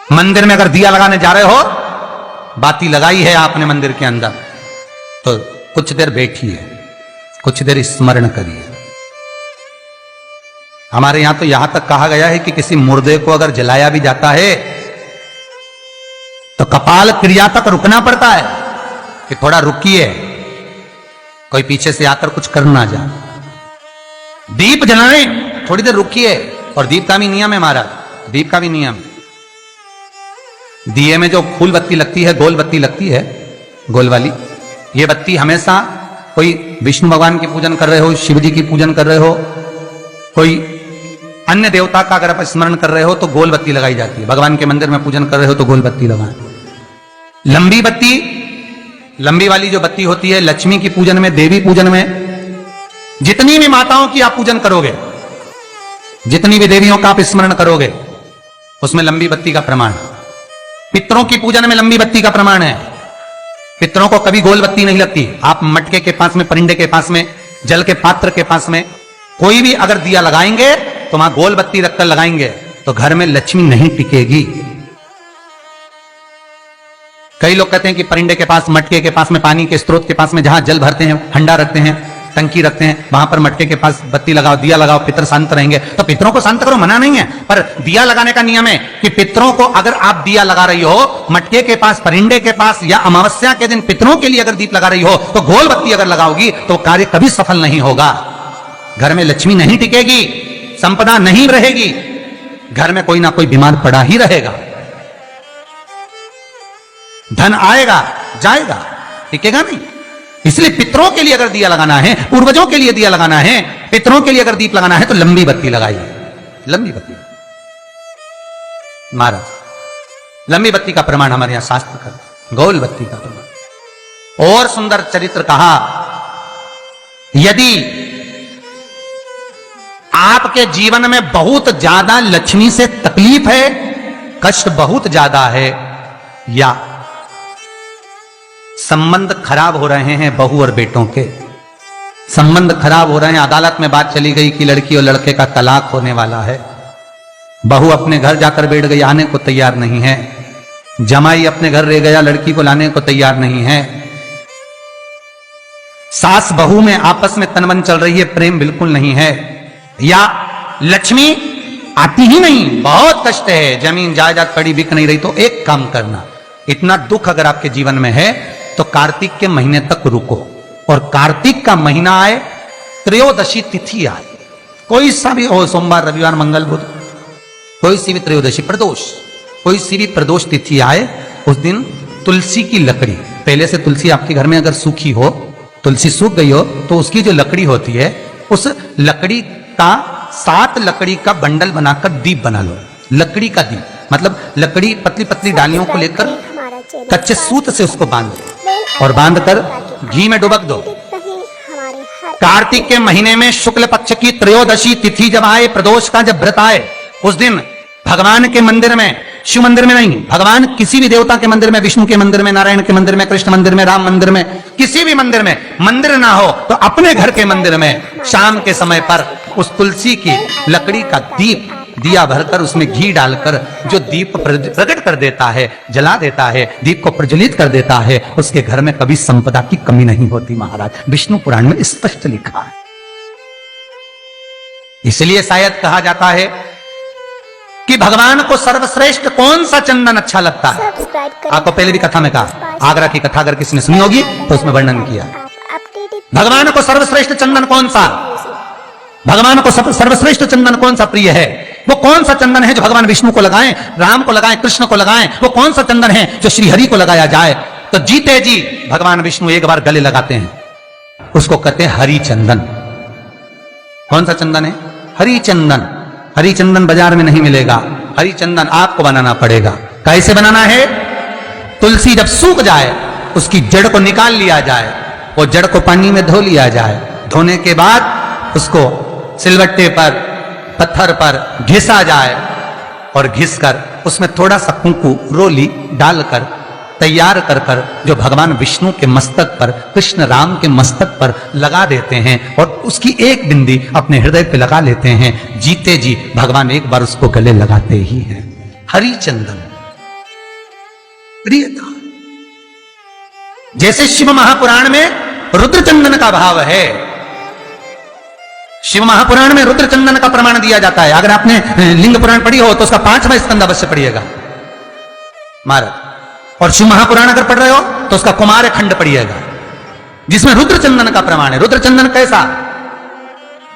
मंदिर में अगर दिया लगाने जा रहे हो, बाती लगाई है आपने मंदिर के अंदर, तो कुछ देर बैठिए, कुछ देर स्मरण करिए। हमारे यहां तो यहां तक कहा गया है कि किसी मुर्दे को अगर जलाया भी जाता है तो कपाल क्रिया तक रुकना पड़ता है कि थोड़ा रुकिए, कोई पीछे से आकर कुछ कर ना जाए। दीप जलाएं, थोड़ी देर रुकिए। और दीप का भी नियम है महाराज, दीप का भी नियम। दिए में जो फूल बत्ती लगती है, गोल बत्ती लगती है, गोल वाली, ये बत्ती हमेशा कोई विष्णु भगवान की पूजन कर रहे हो, शिव जी की पूजन कर रहे हो, कोई अन्य देवता का अगर आप स्मरण कर रहे हो तो गोल बत्ती लगाई जाती है। भगवान के मंदिर में पूजन कर रहे हो तो गोल बत्ती लगाएं। लंबी बत्ती, लंबी वाली जो बत्ती होती है लक्ष्मी की पूजन में, देवी पूजन में, जितनी भी माताओं की आप पूजन करोगे, जितनी भी देवियों का आप स्मरण करोगे, उसमें लंबी बत्ती का प्रमाण। पितरों की पूजन में लंबी बत्ती का प्रमाण है। पितरों को कभी गोल बत्ती नहीं लगती। आप मटके के पास में, परिंदे के पास में, जल के पात्र के पास में कोई भी अगर दिया लगाएंगे तो वहां गोल बत्ती रखकर लगाएंगे तो घर में लक्ष्मी नहीं टिकेगी। कई लोग कहते हैं कि परिंदे के पास, मटके के पास में, पानी के स्रोत के पास में जहां जल भरते हैं, हंडा रखते हैं, टंकी रखते हैं, वहां पर मटके के पास बत्ती लगाओ, दिया लगाओ, पितर शांत रहेंगे। तो पितरों को शांत करो, मना नहीं है, पर दिया लगाने का नियम है कि पितरों को अगर आप दिया लगा रही हो मटके के पास, परिंदे के पास, या अमावस्या के दिन पितरों के लिए अगर दीप लगा रही हो तो गोल बत्ती अगर लगाओगी तो कार्य कभी सफल नहीं होगा। घर में लक्ष्मी नहीं टिकेगी, संपदा नहीं रहेगी, घर में कोई ना कोई बीमार पड़ा ही रहेगा। धन आएगा जाएगा, टिकेगा नहीं। इसलिए पितरों के लिए अगर दिया लगाना है, पूर्वजों के लिए दिया लगाना है, पितरों के लिए अगर दीप लगाना है तो लंबी बत्ती लगाइए, लंबी बत्ती। महाराज लंबी बत्ती का प्रमाण हमारे यहां शास्त्र कर, गोल बत्ती का प्रमाण। और सुंदर चरित्र कहा, यदि आपके जीवन में बहुत ज्यादा लक्ष्मी से तकलीफ है, कष्ट बहुत ज्यादा है, या संबंध खराब हो रहे हैं, बहू और बेटों के संबंध खराब हो रहे हैं, अदालत में बात चली गई कि लड़की और लड़के का तलाक होने वाला है, बहू अपने घर जाकर बैठ गई, आने को तैयार नहीं है, जमाई अपने घर रह गया, लड़की को लाने को तैयार नहीं है, सास बहू में आपस में तनमन चल रही है, प्रेम बिल्कुल नहीं है, या लक्ष्मी आती ही नहीं, बहुत कष्ट है, जमीन जायदाद पड़ी बिक नहीं रही, तो एक काम करना, इतना दुख अगर आपके जीवन में है तो कार्तिक के महीने तक रुको, और कार्तिक का महीना आए, त्रयोदशी तिथि आए, कोई सा भी हो, सोमवार, रविवार, मंगल, बुध, कोई सी भी त्रयोदशी, प्रदोष, कोई सी भी प्रदोष तिथि आए, उस दिन तुलसी की लकड़ी, पहले से तुलसी आपके घर में अगर सूखी हो, तुलसी सूख गई हो तो उसकी जो लकड़ी होती है, उस लकड़ी का 7 लकड़ी का बंडल बनाकर दीप बना लो। लकड़ी का दीप मतलब लकड़ी, पतली पतली डालियों को लेकर कच्चे सूत से उसको बांध दो और बांधकर घी में डुबक दो। कार्तिक के महीने में शुक्ल पक्ष की त्रयोदशी तिथि जब आए, प्रदोष का जब व्रत आए, उस दिन भगवान के मंदिर में, शिव मंदिर में नहीं, भगवान किसी भी देवता के मंदिर में, विष्णु के मंदिर में, नारायण के मंदिर में, कृष्ण मंदिर में, राम मंदिर में, किसी भी मंदिर में, मंदिर ना हो तो अपने घर के मंदिर में शाम के समय पर उस तुलसी की लकड़ी का दीप, दिया भरकर उसमें घी डालकर जो दीप प्रकट कर देता है, जला देता है, दीप को प्रज्वलित कर देता है, उसके घर में कभी संपदा की कमी नहीं होती। महाराज विष्णु पुराण में स्पष्ट लिखा है। इसलिए शायद कहा जाता है कि भगवान को सर्वश्रेष्ठ कौन सा चंदन अच्छा लगता है। आपको पहले भी कथा में कहा, आगरा की कथा अगर किसी ने सुनी होगी तो उसमें वर्णन किया, भगवान को सर्वश्रेष्ठ चंदन कौन सा, भगवान को सर्वश्रेष्ठ चंदन कौन सा प्रिय है, वो कौन सा चंदन है जो भगवान विष्णु को लगाएं, राम को लगाएं, कृष्ण को लगाएं, वो कौन सा चंदन है जो श्री हरि को लगाया जाए। तो जीते जी भगवान विष्णु एक बार गले लगाते हैं, उसको कहते हैं हरि चंदन। कौन सा चंदन है? हरि चंदन। हरि चंदन बाजार में नहीं मिलेगा, हरि चंदन आपको बनाना पड़ेगा। कैसे बनाना है? तुलसी जब सूख जाए उसकी जड़ को निकाल लिया जाए, वो जड़ को पानी में धो लिया जाए, धोने के बाद उसको सिलवट्टे पर, पत्थर पर घिसा जाए और घिसकर उसमें थोड़ा सा कुंकू, रोली डालकर तैयार कर कर जो भगवान विष्णु के मस्तक पर, कृष्ण राम के मस्तक पर लगा देते हैं और उसकी एक बिंदी अपने हृदय पे लगा लेते हैं। जीते जी भगवान एक बार उसको गले लगाते ही हैं। हरि चंदन, प्रियता। जैसे शिव महापुराण में रुद्र चंदन का भाव है, शिव महापुराण में रुद्र चंदन का प्रमाण दिया जाता है। अगर आपने लिंग पुराण पढ़ी हो तो उसका 5वां स्कंद अवश्य पढ़िएगा महाराज, और शिव महापुराण अगर पढ़ रहे हो तो उसका कुमार खंड पढ़िएगा, जिसमें रुद्र चंदन का प्रमाण है। रुद्र चंदन कैसा,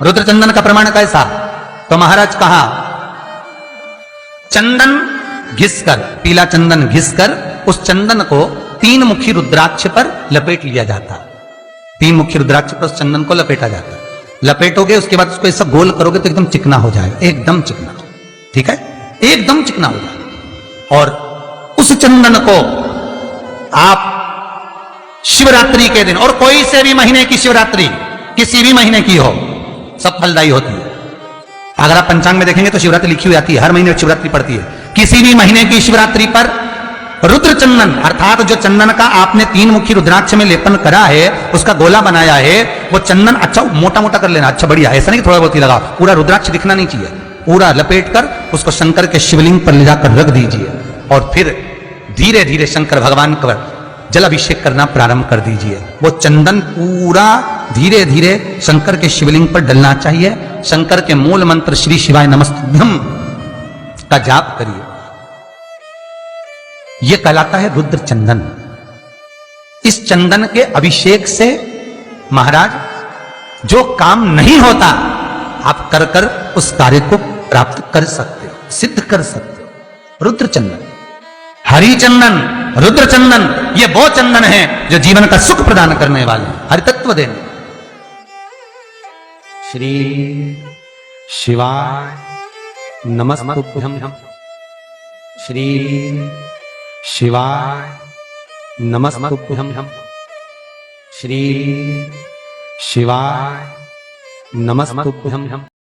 रुद्र चंदन का प्रमाण कैसा, तो महाराज कहा चंदन घिसकर, पीला चंदन घिसकर उस चंदन को 3 मुखी रुद्राक्ष पर लपेट लिया जाता। 3 मुखी रुद्राक्ष पर उस चंदन को लपेटा जाता। लपेटोगे उसके बाद उसको ऐसा गोल करोगे तो एकदम चिकना हो जाएगा, एकदम चिकना, ठीक है, एकदम चिकना हो जाएगा। और उस चंदन को आप शिवरात्रि के दिन, और कोई से भी महीने की शिवरात्रि, किसी भी महीने की हो, सब फलदायी होती है। अगर आप पंचांग में देखेंगे तो शिवरात्रि लिखी हुई आती है, हर महीने शिवरात्रि पड़ती है। किसी भी महीने की शिवरात्रि पर रुद्र चंदन, अर्थात जो चंदन का आपने 3 मुखी रुद्राक्ष में लेपन करा है, उसका गोला बनाया है, वो चंदन अच्छा मोटा मोटा कर लेना, अच्छा बढ़िया, ऐसा नहीं थोड़ा बहुत ही लगा, पूरा रुद्राक्ष दिखना नहीं चाहिए, पूरा लपेट कर उसको शंकर के शिवलिंग पर ले जाकर रख दीजिए, और फिर धीरे धीरे शंकर भगवान पर जल अभिषेक करना प्रारंभ कर दीजिए। वो चंदन पूरा धीरे धीरे शंकर के शिवलिंग पर डलना चाहिए। शंकर के मूल मंत्र श्री शिवाय नमस्तुभ्यं का जाप करिए, यह कहलाता है रुद्र चंदन। इस चंदन के अभिषेक से महाराज जो काम नहीं होता, आप कर कर उस कार्य को प्राप्त कर सकते हो, सिद्ध कर सकते हो। रुद्र चंदन, हरि चंदन, रुद्र चंदन, ये वो चंदन है जो जीवन का सुख प्रदान करने वाले, हरितत्व देने। श्री शिवाय नमस्तुभ्यं, श्री शिवाय नमस्तुभ्यं, श्री शिवाय नमस्तुभ्यं।